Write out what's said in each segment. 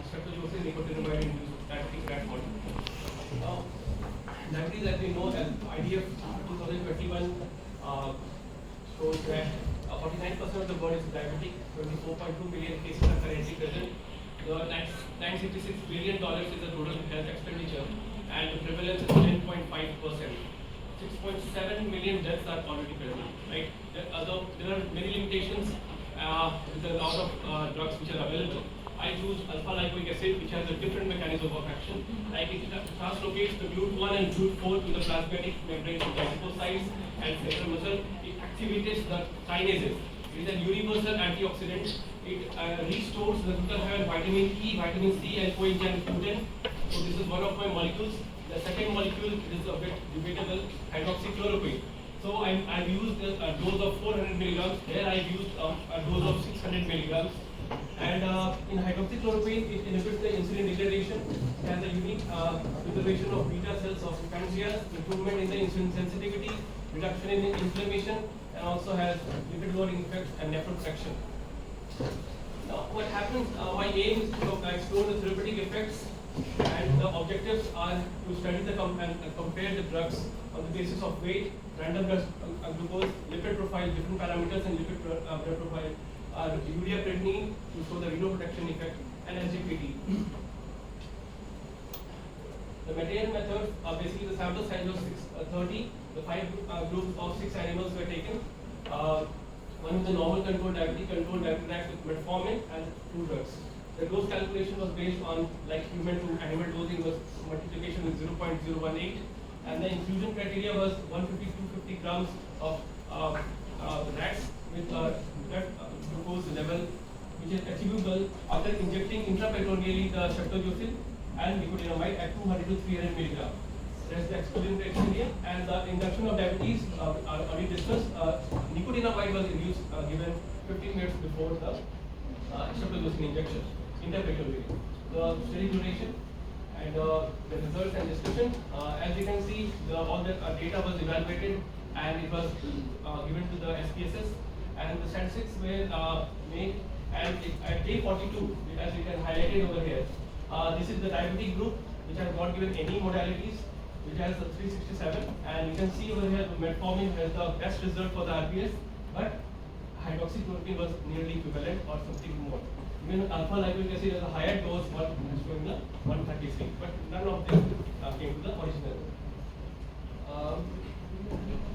streptococcus nicotinamide induced diabetic rat model. Now, diabetes, as we know, as IDF 2021 shows that 49% of the world is diabetic, 24.2 million cases are currently present. The $966 billion is the total health expenditure, and the prevalence is 10.5%. 6.7 million deaths are already present. Right? There are many limitations with a lot of drugs which are available. I choose alpha-lipoic acid, which has a different mechanism of action. Like it translocates the GLUT1 and GLUT4 to the plasmatic membranes of the adipocytes and skeletal muscle. It activates the kinases. It is a universal antioxidant. It restores the glutathione, vitamin E, vitamin C, and coenzyme Q10. So this is one of my molecules. The second molecule is a bit debatable, hydroxychloroquine. So I've used a dose of 400 milligrams. Here I've used a dose of 600 milligrams. And in hydroxychloroquine, it inhibits the insulin degradation. It has a unique preservation of beta cells of pancreas, improvement in the insulin sensitivity, reduction in the inflammation, and also has lipid lowering effects and nephroprotection. Now, what happens? My aim is to explore the therapeutic effects, and the objectives are to study and compare the drugs on the basis of weight, random blood glucose, lipid profile, different parameters, and lipid blood profile. Urea creatinine to show the renoprotection effect, and SGPT. The Metair method, basically the sample size was 30. The 5 groups of 6 animals were taken. One is the normal control, diabetic rats with metformin, and 2 drugs. The dose calculation was based on like human to animal dosing was multiplication with 0.018, and the inclusion criteria was 150 to 250 grams of rats with blood glucose level which is achievable after injecting intraperitoneally the streptozocin and nicotinamide at 200 to 300 milligrams. That's the exclusion criteria. And the induction of diabetes already discussed. Nicotinamide was given 15 minutes before the streptozocin injection intraperitoneally. The study duration and the results and discussion. As you can see, all the data was evaluated and it was given to the SPSS. And the statistics were made, and at day 42, as you can highlight it over here, this is the diabetic group, which has not given any modalities, which has a 367, and you can see over here the metformin has the best result for the RPS, but hydroxychloroquine was nearly equivalent or something more. Even alpha-lipoic acid has a higher dose, showing the 133, but none of them came to the original.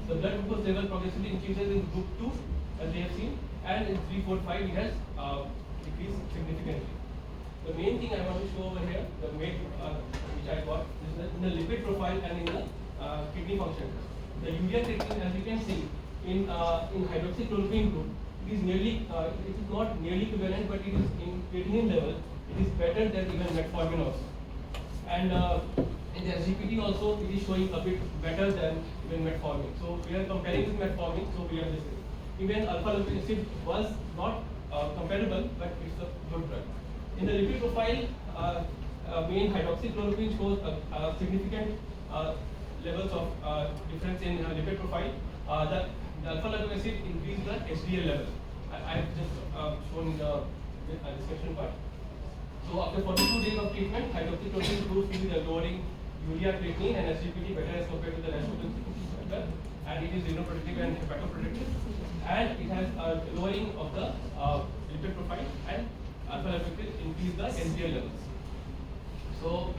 The blood glucose level progressively increases in group 2, as we have seen, and in 3, 4, 5 it has decreased significantly. The main thing I want to show over here, the main which I got, is in the lipid profile and in the kidney function. The urea creatinine, as you can see, in hydroxychloroquine group, it is not nearly equivalent, but it is in creatinine level, it is better than even metformin also. And in the SGPT also, it is showing a bit better than even metformin. So we are comparing with metformin, so we are this. Even alpha-lipoic acid was not comparable, but it's a good drug. In the lipid profile, main hydroxychloroquine shows a significant levels of difference in lipid profile. The alpha-lipoic acid increased the HDL level. I have just shown in the discussion part. So after 42 days of treatment, hydroxychloroquine proves to be the lowering urea creatinine and SGPT better as compared to the rest, and it is renoprotective and hepatoprotective. And it has a lowering of the lipid profile, and alpha-lipoic increase the LDL levels. So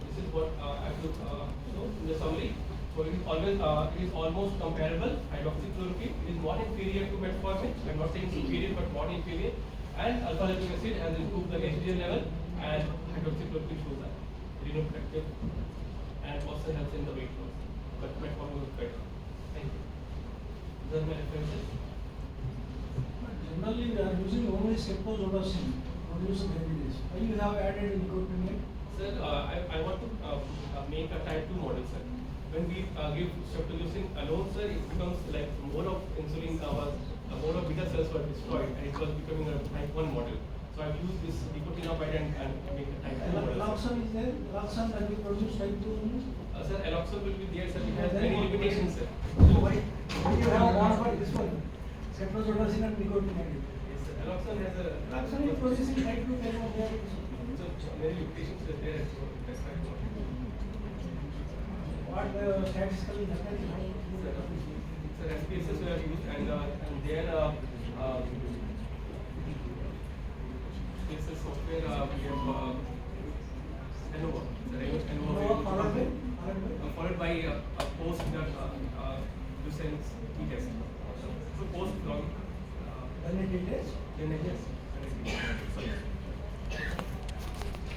this is what I have to show in the summary. So it is almost comparable. Hydroxychloroquine, it is not inferior to metformin. I am not saying superior, but not inferior. And alpha-lipoic acid has improved the HDL level, and hydroxychloroquine shows that renoprotective and also helps in the weight loss. But metformin was better. Thank you. These are my references. Generally, we are using only streptozocin to reduce diabetes. Why you have added nicotinamide? Sir, I want to make a type 2 model, sir. When we give streptozocin alone, sir, it becomes like more of insulin, more of beta cells were destroyed, and it was becoming a type 1 model. So I've used this nicotinamide and make a type 2 model. Aloxan is there? Aloxan that we produce type 2 only? Sir, aloxan will be there, sir. It has many limitations, sir. So why you have gone for this one? Streptozocin and nicotinamide. Yes, sir. Aloxan has a. Aloxan is producing type 2 type of diabetes. many patients are there at best time. What statistical method is So SPSS we have used and then SPSS software we have ANOVA. Followed by a post Lucent's test. So post log. Then it is Then it is.